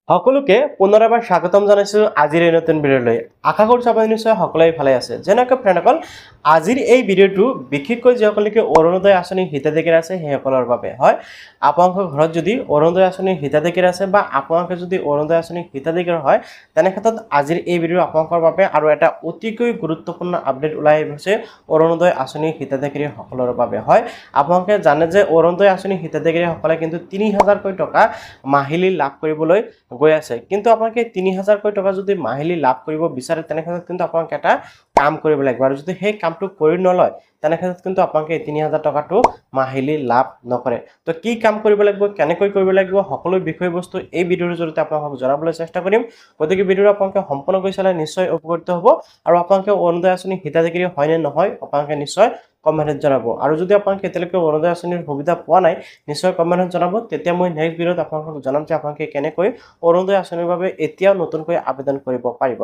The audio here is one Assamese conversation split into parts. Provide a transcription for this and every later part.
সকলোকে পুনৰবাৰ স্বাগতম জনাইছো আজিৰ এই নতুন ভিডিঅ'লৈ আশা কৰিছো আপুনি নিশ্চয় সকলোৱে ভালে আছে যেনেকৈ ফ্ৰেণ্ডসকল আজিৰ এই ভিডিঅ'টো বিশেষকৈ যিসকলকে অৰুণোদয় আঁচনি হিতাধিকাৰী আছে সেইসকলৰ বাবে হয় আপোনালোকৰ ঘৰত যদি অৰুণোদয় আঁচনি হিতাধিকাৰী আছে বা আপোনালোকে যদি অৰুণোদয় আঁচনি হিতাধিকাৰী হয় তেনে ক্ষেত্ৰত আজিৰ এই ভিডিঅ' আপোনালোকৰ বাবে আৰু এটা অতিকৈ গুৰুত্বপূৰ্ণ আপডেট ওলাই আহিছে অৰুণোদয় আঁচনি হিতাধিকাৰী সকলৰ বাবে হয় আপোনালোকে জানে যে অৰুণোদয় আঁচনি হিতাধিকাৰী সকলে কিন্তু 3000 কৈ টকা মাহিলী লাভ কৰিবলৈ গৈ আছে কিন্তু আপোনালোকে 3000 কৈ টকা যদি মাহিলী লাভ কৰিব বিচাৰে তেনে ক্ষেত্ৰত কিন্তু আপোনালোকে এটা কাম কৰিব লাগিব আৰু যদি সেই কামটো কৰি নলয় তেনে ক্ষেত্ৰত কিন্তু আপোনালোকে 3000 টকাটো মাহিলী লাভ নকৰে তো কি কাম কৰিব লাগিব কেনেকৈ কৰিব লাগিব সকলো বিষয়বস্তু এই ভিডিঅ'ৰ জৰিয়তে আপোনালোকক জনাবলৈ চেষ্টা কৰিম গতিকে ভিডিঅ'টো আপোনালোকে সম্পূৰ্ণকৈ চালে নিশ্চয় উপকৃত হ'ব আৰু আপোনালোকে অৰুণোদয় আঁচনি হিতাধিকাৰী হয় নে নহয় আপোনালোকে নিশ্চয় কমেন্টত জনাব আৰু যদি আপোনালোকে এতিয়ালৈকে অৰুণোদয় আঁচনিৰ সুবিধা পোৱা নাই নিশ্চয় কমেন্টত জনাব তেতিয়া মই নেক্সট ভিডিঅ'ত আপোনালোকক জনাম যে আপোনালোকে কেনেকৈ অৰুণোদয় আঁচনিৰ বাবে এতিয়াও নতুনকৈ আবেদন কৰিব পাৰিব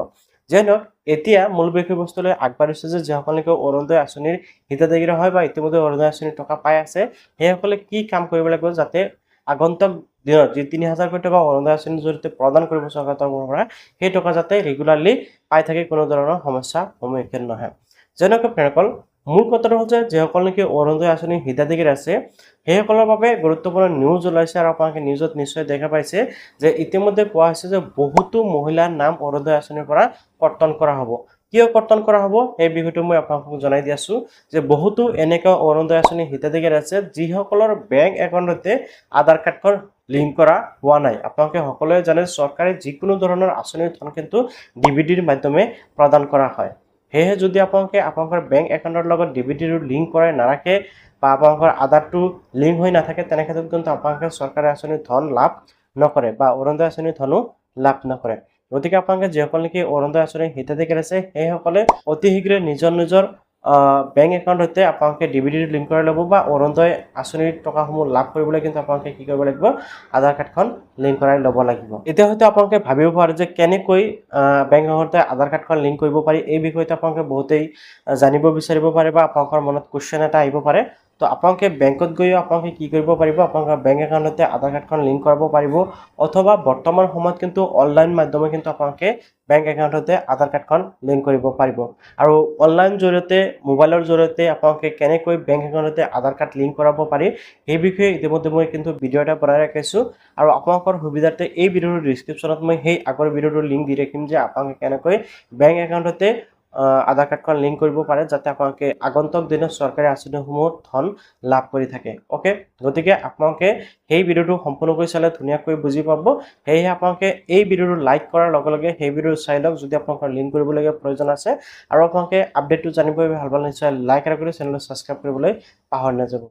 যেনক এতিয়া মূল বিষয়বস্তুলৈ আগবাঢ়িছে যে যিসকলকে অৰুণোদয় আঁচনিৰ হিতাধিকাৰী হয় বা ইতিমধ্যে অৰুণোদয় আঁচনিৰ টকা পাই আছে সেইসকলে কি কাম কৰিব লাগিব যাতে আগন্তুক দিনত যি 3000 কোটি টকা অৰুণোদয় আঁচনিৰ জৰিয়তে প্ৰদান কৰিব চৰকাৰৰ পৰা সেই টকা যাতে ৰেগুলাৰলি পাই থাকে কোনো ধৰণৰ সমস্যা সন্মুখীন নহয় যেনক ফ্ৰেণ্ডসকল মূল কথাটো হল যে যিসকলকে অৰুণোদয় আঁচনিৰ হিতাধিকাৰী আছে সেইসকলৰ বাবে গুৰুত্বপূৰ্ণ নিউজ ওলাইছে আৰু আপোনালোকে নিউজত নিশ্চয় দেখা পাইছে যে ইতিমধ্যে কোৱা হৈছে যে বহুতো মহিলাৰ নাম অৰুণোদয় আঁচনিৰ পৰা কৰ্তন কৰা হ'ব কিয় কৰ্তন কৰা হ'ব এই বিষয়টো মই আপোনালোকক জনাই দি আছো যে বহুতো এনেকা অৰুণোদয় আঁচনিৰ হিতাধিকাৰী আছে যিসকলৰ বেংক একাউণ্টতে আধাৰ কাৰ্ডখন লিংক কৰা হোৱা নাই আপোনালোকে সকলোৱে জানে চৰকাৰে যিকোনো ধৰণৰ আঁচনিৰ ধন কিন্তু ডিবিডিৰ মাধ্যমে প্ৰদান কৰা হয় হেহে যদি আপোনালোকে আপোনালোকৰ বেংক একাউণ্টৰ লগত ডিবিডিৰ লিংক কৰাই নাৰাখে বা আপোনালোকৰ আধাৰটো লিংক হৈ নাথাকে তেনে ক্ষেত্ৰত কিন্তু আপোনালোকে চৰকাৰী আঁচনিৰ ধন লাভ নকৰে বা অৰুণোদয় আঁচনিৰ ধনো লাভ নকৰে গতিকে আপোনালোকে যিসকল নেকি অৰুণোদয় আঁচনিৰ হিতাধিকাৰী আছে সেইসকলে অতি শীঘ্ৰে নিজৰ বেংক একাউণ্ট হতে আপোনালোকে ডিবিডি লিংক কৰি ল'ব বা অৰুণোদয় আঁচনিৰ টকাসমূহ লাভ কৰিবলৈ কিন্তু আপোনালোকে কি কৰিব লাগিব আধাৰ কাৰ্ডখন লিংক কৰাই ল'ব লাগিব এতিয়া হয়তো আপোনালোকে ভাবিব পাৰে যে কেনেকৈ বেংক একাউণ্টতে আধাৰ কাৰ্ডখন লিংক কৰিব পাৰি এই বিষয়টো আপোনালোকে বহুতেই জানিব বিচাৰিব পাৰে বা আপোনালোকৰ মনত কোৱেশ্চন এটা আহিব পাৰে তো আপোনালোকে বেংকত গৈ আপোনালোকে কি কৰিব পাৰিব আপোনালোকৰ বেংক একাউণ্টতে আধাৰ কাৰ্ডখন লিংক কৰাব পাৰিব অথবা বৰ্তমান সময়ত কিন্তু অনলাইন মাধ্যমে কিন্তু আপোনালোকে বেংক একাউণ্টতে আধাৰ কাৰ্ডখন লিংক কৰিব পাৰিব আৰু অনলাইন জৰিয়তে মোবাইলৰ জৰিয়তে আপোনালোকে কেনেকৈ বেংক একাউণ্টতে আধাৰ কাৰ্ড লিংক কৰাব পাৰি এই বিষয়ে ইতিমধ্যে মই কিন্তু ভিডিঅ' এটা বনাই ৰাখিছো আৰু আপোনালোকৰ সুবিধাৰ্থে এই ভিডিঅ'ৰ ডেসক্ৰিপচনত মই সেই আগৰ ভিডিঅ'টোৰ লিংক দি ৰাখিম যে আপোনালোকে কেনেকৈ বেংক একাউণ্টতে আধাৰ কাৰ্ডখন লিংক কৰিব পাৰে যাতে আপোনালোকে আগন্তুক দিনত চৰকাৰী আঁচনিসমূহ ধন লাভ কৰি থাকে ওকে গতিকে আপোনালোকে সেই ভিডিঅ'টো সম্পূৰ্ণকৈ চালে ধুনীয়াকৈ বুজি পাব হেহে আপোনালোকে এই ভিডিঅ'টো লাইক কৰাৰ লগে লগে সেই ভিডিঅ'টো চাই লওক যদি আপোনালোকৰ লিংক কৰিবলগীয়া প্ৰয়োজন আছে আৰু আপোনালোকে আপডেটটো জানিবলৈ ভাল নিশ্চয় লাইক আৰু কৰি চেনেলটো সাবস্ক্ৰাইব কৰিবলৈ পাহৰি নাযাব